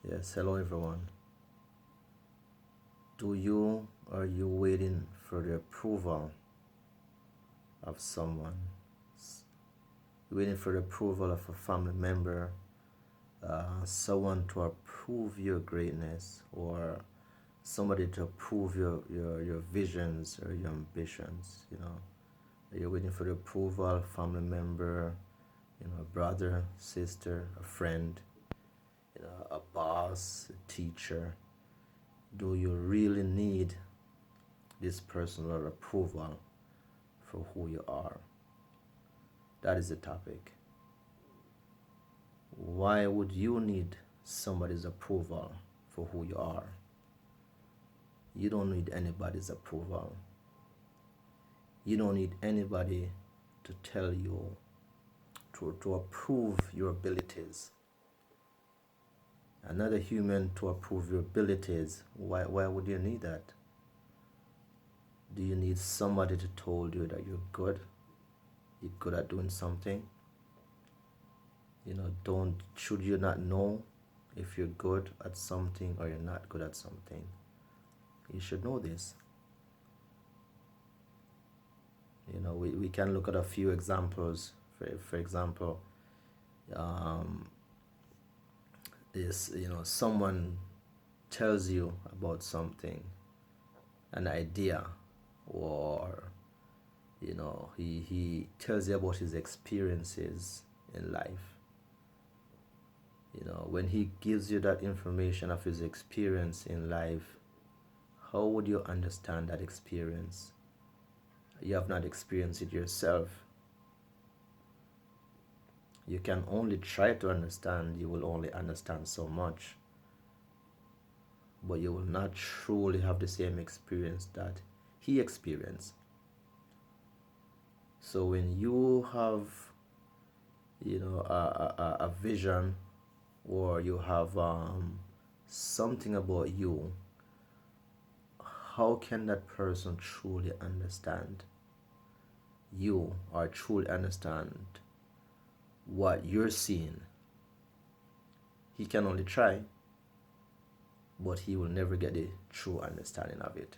Yes, hello everyone. Are you waiting for the approval of someone? You waiting for the approval of a family member, someone to approve your greatness, or somebody to approve your visions or your ambitions, Are you waiting for the approval, family member, a brother, sister, a friend, a boss, a teacher? Do you really need this personal approval for who you are? That is the topic. Why would you need somebody's approval for who you are? You don't need anybody's approval. You don't need anybody to tell you, to approve your abilities. Another human to approve your abilities. Why would you need that? Do you need somebody to tell you that you're good? You're good at doing something? Should you not know if you're good at something or you're not good at something? You should know this. We can look at a few examples. For example, someone tells you about something, an idea, or he tells you about his experiences in life. When he gives you that information of his experience in life, how would you understand that experience? You have not experienced it yourself. You can only try to understand. You will only understand so much, but you will not truly have the same experience that he experienced. So when you have a vision, or you have something about you, how can that person truly understand you or truly understand what you're seeing? He can only try, but he will never get the true understanding of it.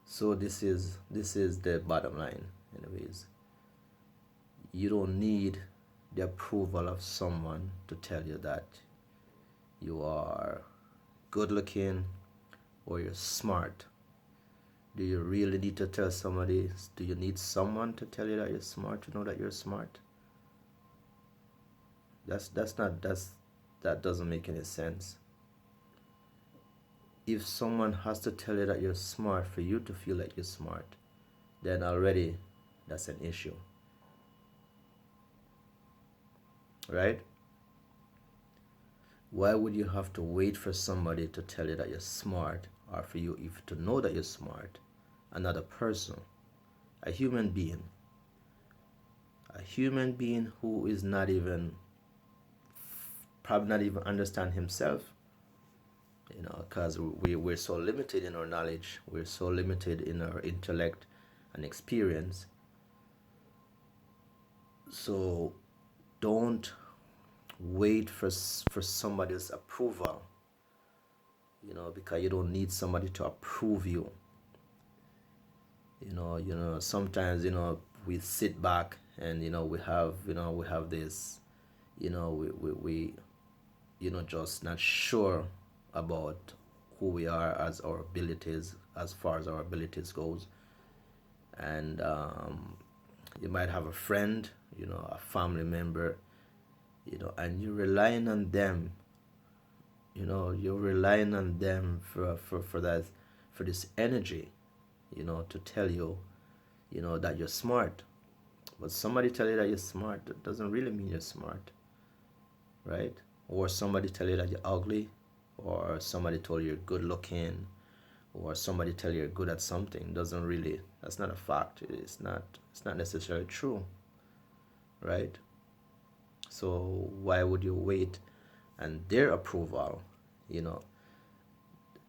So this is the bottom line. Anyways, you don't need the approval of someone to tell you that you are good looking or you're smart. Do you really need to tell somebody? Do you need someone to tell you that you're smart, to know that you're smart? That doesn't make any sense. If someone has to tell you that you're smart for you to feel like you're smart, then already that's an issue. Right? Why would you have to wait for somebody to tell you that you're smart, or for you even to know that you're smart? Another person, a human being who is not even, probably not even understand himself, because we're so limited in our knowledge, we're so limited in our intellect and experience. So don't wait for somebody's approval, because you don't need somebody to approve you. Sometimes we sit back and we have this, we just not sure about who we are as our abilities, as far as our abilities goes. And you might have a friend, a family member, and you're relying on them. You're relying on them for that, for this energy, to tell you, that you're smart. But somebody tell you that you're smart, that doesn't really mean you're smart, right? Or somebody tell you that you're ugly, or somebody told you you're good looking, or somebody tell you you're good at something, doesn't really, that's not a fact. It's not necessarily true, right? So why would you wait and their approval?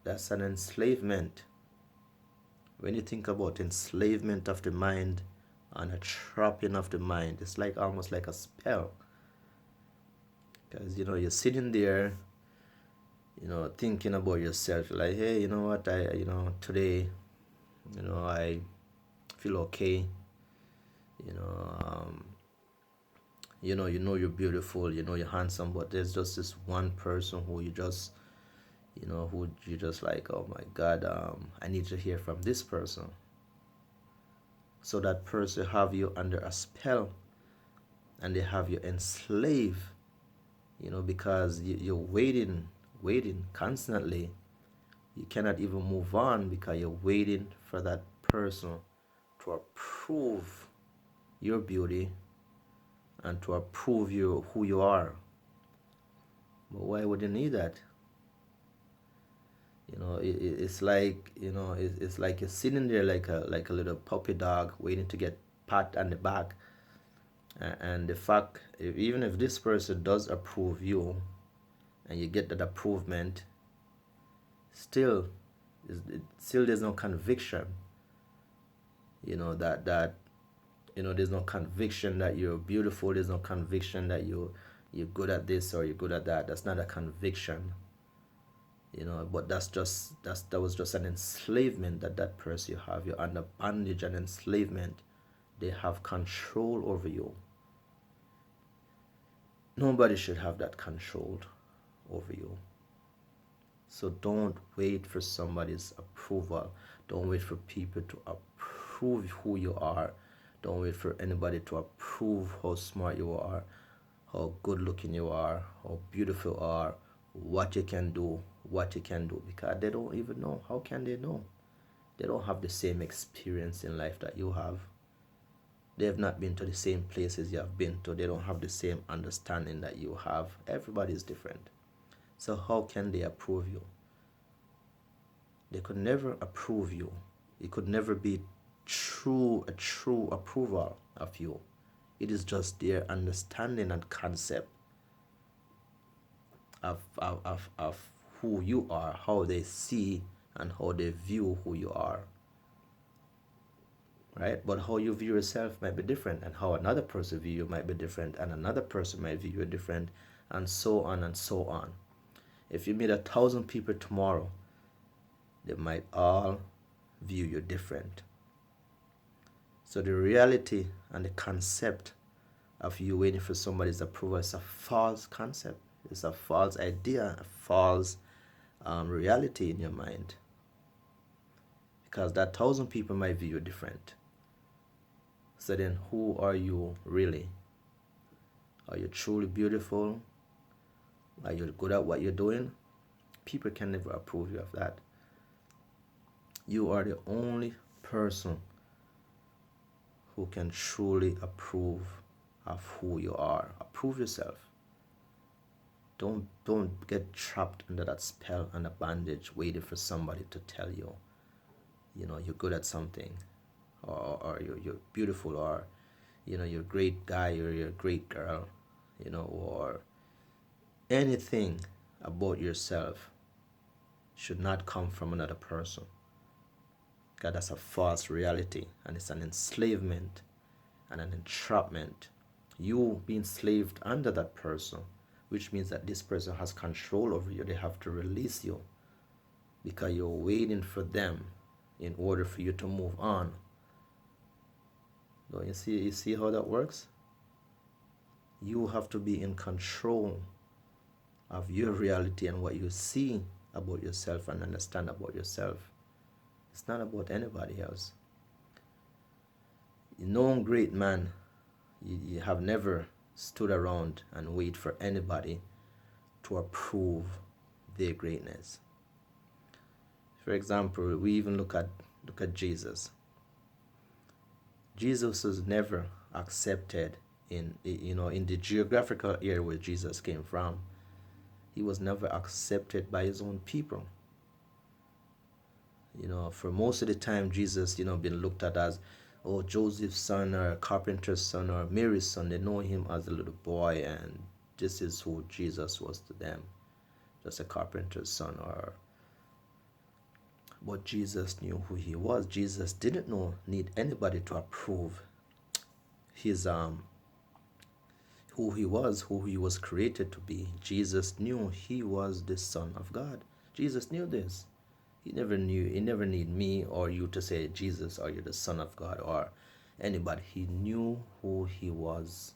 That's an enslavement. When you think about enslavement of the mind and a trapping of the mind, it's like almost like a spell. Because you're sitting there, thinking about yourself, like, hey, you know what, today, I feel okay. you know um, you're beautiful, you're handsome, but there's just this one person who you just like, oh my God, I need to hear from this person. So that person have you under a spell, and they have you enslaved, because you're waiting constantly. You cannot even move on because you're waiting for that person to approve your beauty and to approve you who you are. But why would you need that? It's like, it's like you're sitting there like a little puppy dog waiting to get pat on the back. And the fact, even if this person does approve you and you get that approvement, still, still there's no conviction. That there's no conviction that you're beautiful. There's no conviction that you're good at this or you're good at that. That's not a conviction. But that was just an enslavement that person you have. You're under bondage and enslavement. They have control over you. Nobody should have that control over you. So don't wait for somebody's approval. Don't wait for people to approve who you are. Don't wait for anybody to approve how smart you are, how good looking you are, how beautiful you are, what you can do, because they don't even know. How can they know? They don't have the same experience in life that you have. They have not been to the same places you have been to. They don't have the same understanding that you have. Everybody is different. So how can they approve you? They could never approve you. It could never be a true approval of you. It is just their understanding and concept of who you are, how they see and how they view who you are. Right? But how you view yourself might be different, and how another person view you might be different, and another person might view you different, and so on and so on. If you meet 1,000 people tomorrow, they might all view you different. So the reality and the concept of you waiting for somebody's approval is a false concept. It's a false idea, a false reality in your mind. Because that 1,000 people might view you different. So then who are you really? Are you truly beautiful? Are you good at what you're doing? People can never approve you of that. You are the only person who can truly approve of who you are. Approve yourself. Don't get trapped under that spell and a bandage waiting for somebody to tell you, you're good at something, or you're beautiful, or you're a great guy, or you're a great girl, or anything about yourself should not come from another person. God, that's a false reality, and it's an enslavement and an entrapment. You being enslaved under that person, which means that this person has control over you. They have to release you because you're waiting for them in order for you to move on. Don't you see? You see how that works? You have to be in control of your reality and what you see about yourself and understand about yourself. It's not about anybody else. No great man, you have never stood around and wait for anybody to approve their greatness. For example, we even look at Jesus. Jesus was never accepted in the geographical area where Jesus came from. He was never accepted by his own people. For most of the time, Jesus, been looked at as, oh, Joseph's son, or carpenter's son, or Mary's son. They know him as a little boy, and this is who Jesus was to them, just a carpenter's son. But Jesus knew who he was. Jesus didn't need anybody to approve his who he was created to be. Jesus knew he was the Son of God. Jesus knew this. He never need me or you to say, Jesus, are you the Son of God, or anybody. He knew who he was.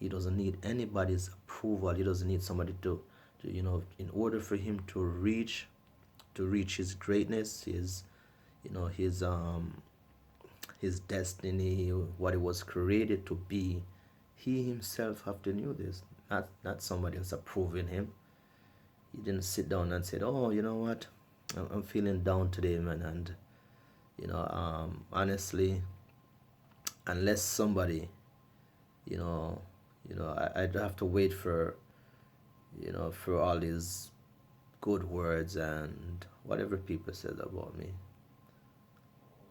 He doesn't need anybody's approval. He doesn't need somebody in order for him to reach his greatness, his destiny, what he was created to be. He himself have to know this, not somebody else approving him. He didn't sit down and said, "Oh, you know what? I'm feeling down today, man." And honestly, unless somebody, you know, I'd have to wait for all these good words and whatever people said about me.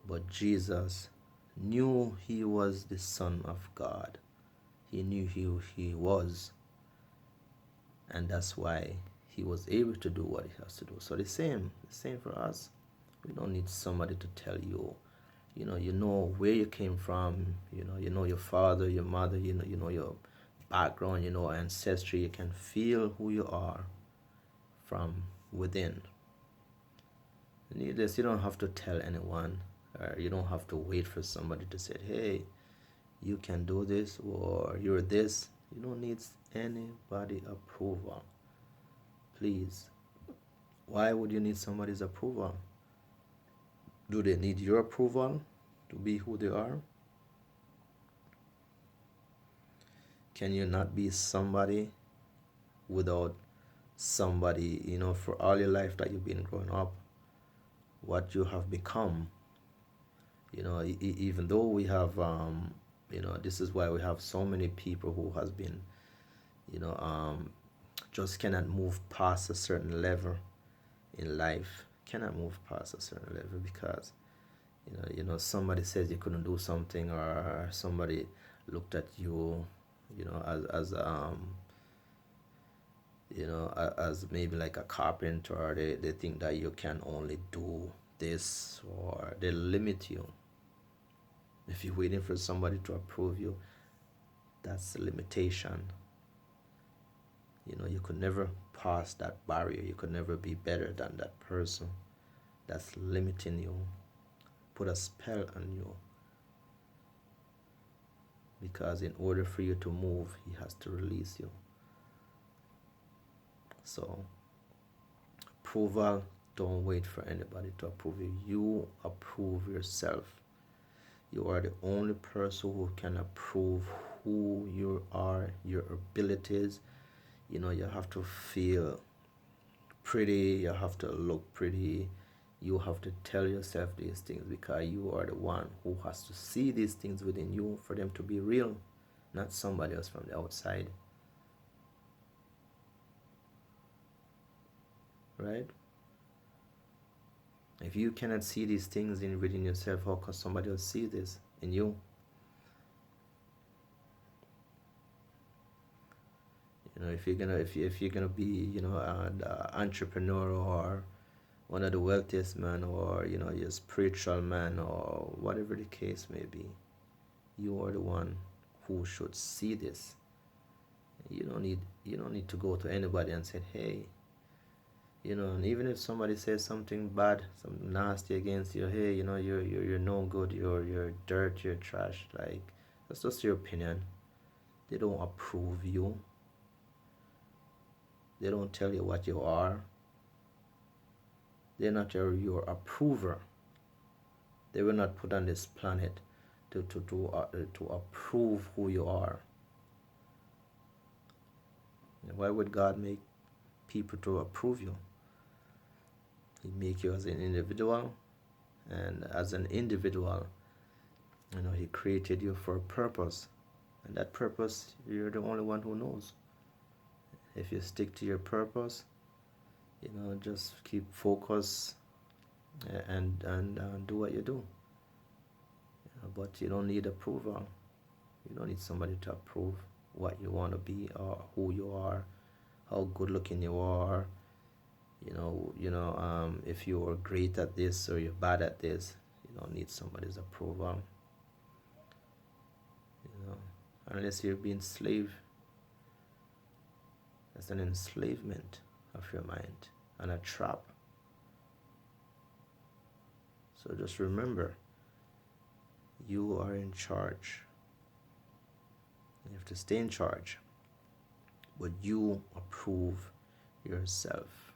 But Jesus knew he was the Son of God. He knew who he was, and that's why he was able to do what he has to do. So the same for us. We don't need somebody to tell you, you know where you came from, you know your father, your mother, you know your background, ancestry. You can feel who you are from within. Needless, you don't have to tell anyone, or you don't have to wait for somebody to say, hey, you can do this, or you're this. You don't need anybody approval. Please. Why would you need somebody's approval? Do they need your approval to be who they are? Can you not be somebody without somebody, for all your life that you've been growing up, what you have become? Even though we have, this is why we have so many people who has been, just cannot move past a certain level in life, cannot move past a certain level because, somebody says you couldn't do something, or somebody looked at you, as maybe like a carpenter, or they think that you can only do this, or they limit you. If you're waiting for somebody to approve you, that's a limitation. You could never pass that barrier. You could never be better than that person. That's limiting you. Put a spell on you. Because in order for you to move, he has to release you. So, approval, don't wait for anybody to approve you. You approve yourself. You are the only person who can approve who you are, your abilities. You have to feel pretty, you have to look pretty. You have to tell yourself these things because you are the one who has to see these things within you for them to be real, not somebody else from the outside. Right? If you cannot see these things within yourself, how can somebody else see this in you? If you're gonna be, an entrepreneur, or one of the wealthiest man, or your spiritual man, or whatever the case may be, you are the one who should see this. You don't need to go to anybody and say, hey, and even if somebody says something bad, something nasty against you, hey, you're no good, you're dirt, you're trash, like, that's just your opinion. They don't approve you. They don't tell you what you are. They're not your approver. They were not put on this planet to approve who you are. Why would God make people to approve you? He make you as an individual, and as an individual, he created you for a purpose, and that purpose, you're the only one who knows. If you stick to your purpose, just keep focus and do what you do. But you don't need approval. You don't need somebody to approve what you want to be, or who you are, how good looking you are. If you are great at this or you're bad at this, you don't need somebody's approval. unless you've been slave. That's an enslavement of your mind and a trap. So just remember, you are in charge. You have to stay in charge, but you approve yourself.